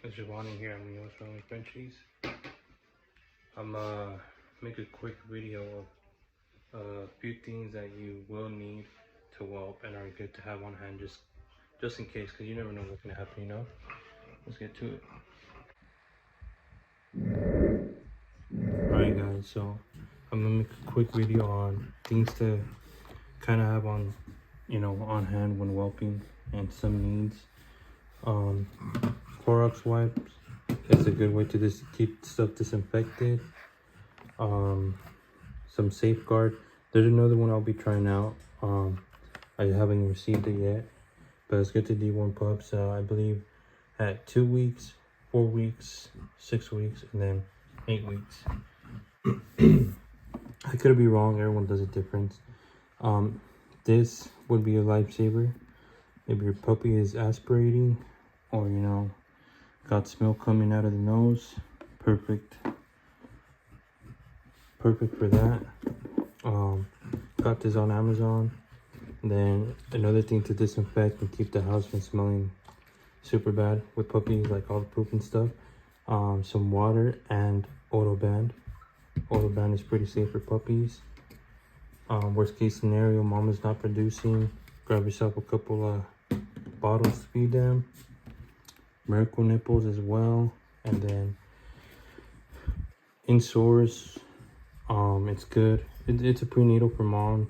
It's Giovanni here. I'm Yours Family Frenchies. I'm make a quick video of a few things that you will need to whelp and are good to have on hand just in case, because you never know what's gonna happen. Let's get to it. Alright guys, so I'm gonna make a quick video on things to kind of have on on hand when whelping and some needs. Clorox wipes is a good way to just keep stuff disinfected. Some Safeguard. There's another one I'll be trying out. I haven't received it yet, but it's good to deworm pups. I believe at 2 weeks, 4 weeks, 6 weeks, and then 8 weeks. I could be wrong. Everyone does it different. This would be a lifesaver if your puppy is aspirating or got smell coming out of the nose. Perfect for that. Got this on Amazon. Then another thing to disinfect and keep the house from smelling super bad with puppies, like all the poop and stuff. Some water and Autoband. Autoband is pretty safe for puppies. Worst case scenario, mama's not producing, grab yourself a couple of bottles to feed them. Miracle nipples as well. And then insores, it's good. It's a prenatal for mom.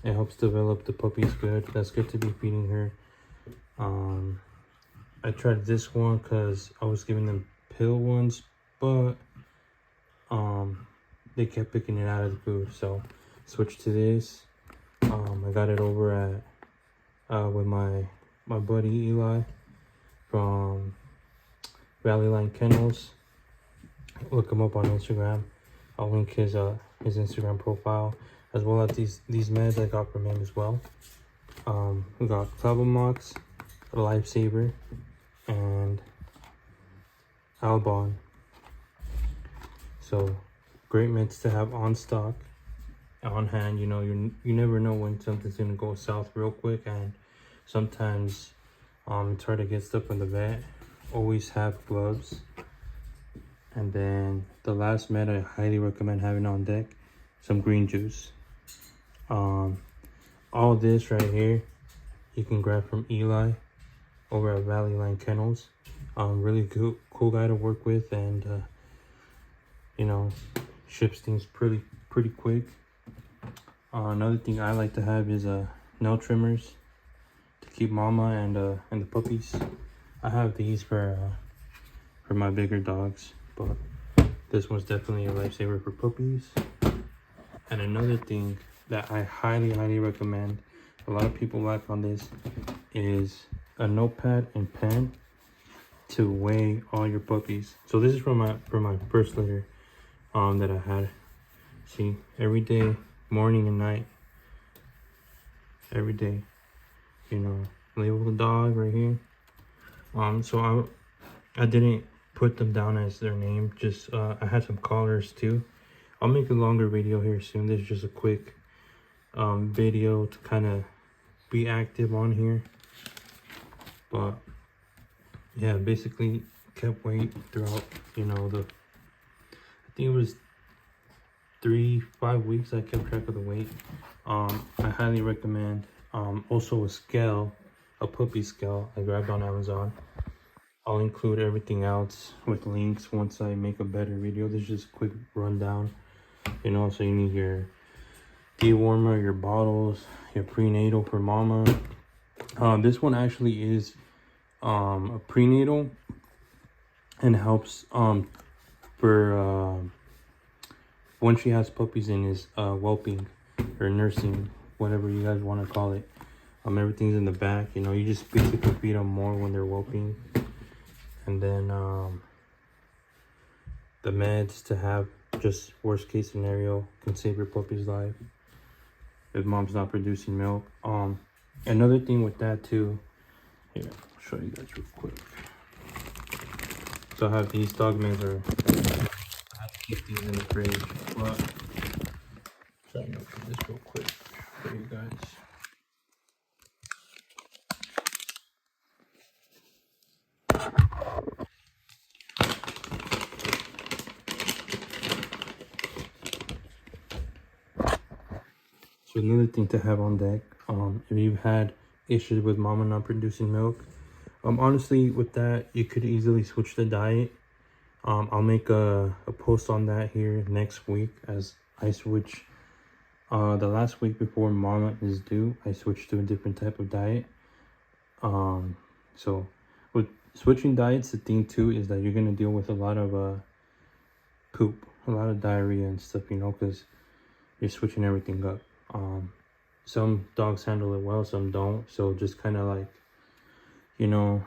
It helps develop the puppies good. That's good to be feeding her. I tried this one because I was giving them pill ones, but they kept picking it out of the food, so switched to this. I got it over at with my buddy Eli from Valley Line Kennels. Look him up on Instagram. I'll link his Instagram profile, as well as these meds I got from him as well. We got Clavomox, a lifesaver, and Albon. So great meds to have on stock, on hand. You never know when something's gonna go south real quick, and sometimes it's hard to get stuff from the vet. Always have gloves. And then the last med I highly recommend having on deck, some green juice. All this right here you can grab from Eli over at Valley Line Kennels. Really cool guy to work with, and ships things pretty quick. Another thing I like to have is nail trimmers to keep mama and the puppies. I have these for my bigger dogs, but this one's definitely a lifesaver for puppies. And another thing that I highly recommend, a lot of people lack on this, is a notepad and pen to weigh all your puppies. So this is from my first litter that I had. See, every day, morning and night, every day, label the dog right here. So I didn't put them down as their name, just I had some collars too. I'll make a longer video here soon. This is just a quick video to kind of be active on here. But yeah, basically kept weight throughout I think it was 3-5 weeks I kept track of the weight. I highly recommend also a scale, a puppy scale I grabbed on Amazon. I'll include everything else with links once I make a better video. This is just a quick rundown. So you need your dewormer, your bottles, your prenatal for mama. This one actually is a prenatal and helps for when she has puppies in, is whelping or nursing, whatever you guys want to call it. Everything's in the back. You just basically feed them more when they're whelping. And then the meds to have, just worst case scenario, can save your puppy's life if mom's not producing milk. Another thing with that too, here, I'll show you guys real quick. So I have these dog meds, I have to keep these in the fridge, but trying to open this real quick for you guys. So another thing to have on deck, if you've had issues with mama not producing milk, honestly with that you could easily switch the diet. I'll make a post on that here next week, as I switch the last week before mama is due. I switched to a different type of diet. So with switching diets, the thing too is that you're gonna deal with a lot of poop, a lot of diarrhea and stuff, you know, because you're switching everything up. Some dogs handle it well, some don't. So just kind of like, you know,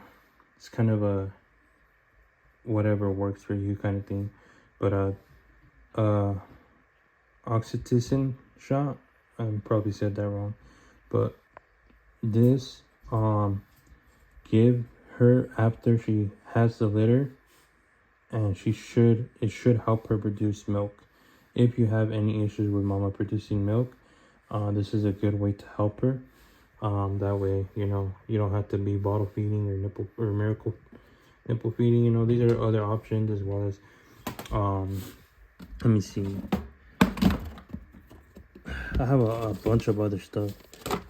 it's kind of a whatever works for you kind of thing. But oxytocin shot, I probably said that wrong, but this give her after she has the litter, and it should help her produce milk. If you have any issues with mama producing milk, this is a good way to help her. That way, you know, you don't have to be bottle feeding or miracle nipple feeding. You know, these are other options, as well as let me see, I have a bunch of other stuff,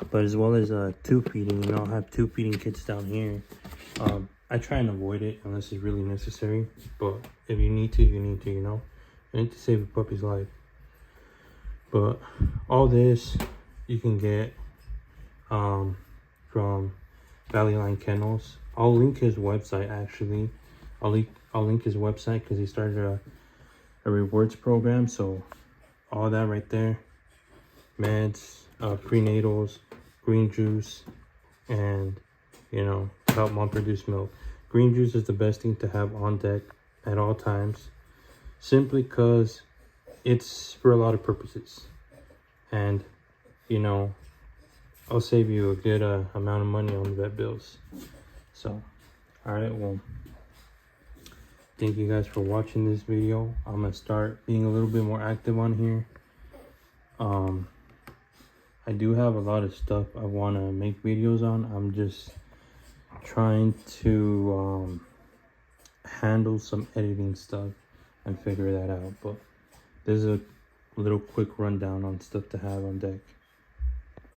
but as well as tube feeding. You know, I have tube feeding kits down here. I try and avoid it unless it's really necessary, but if you need to, you need to, you know. You need to save a puppy's life. But all this you can get from Valley Line Kennels. I'll link his website actually. I'll link his website because he started a rewards program. So all that right there, meds, prenatals, green juice, and you know, help mom produce milk. Green juice is the best thing to have on deck at all times, simply because it's for a lot of purposes. And you know, I'll save you a good amount of money on the vet bills. So all right, well, thank you guys for watching this video. I'm gonna start being a little bit more active on here. I do have a lot of stuff I want to make videos on. I'm just trying to handle some editing stuff and figure that out. But there's a little quick rundown on stuff to have on deck.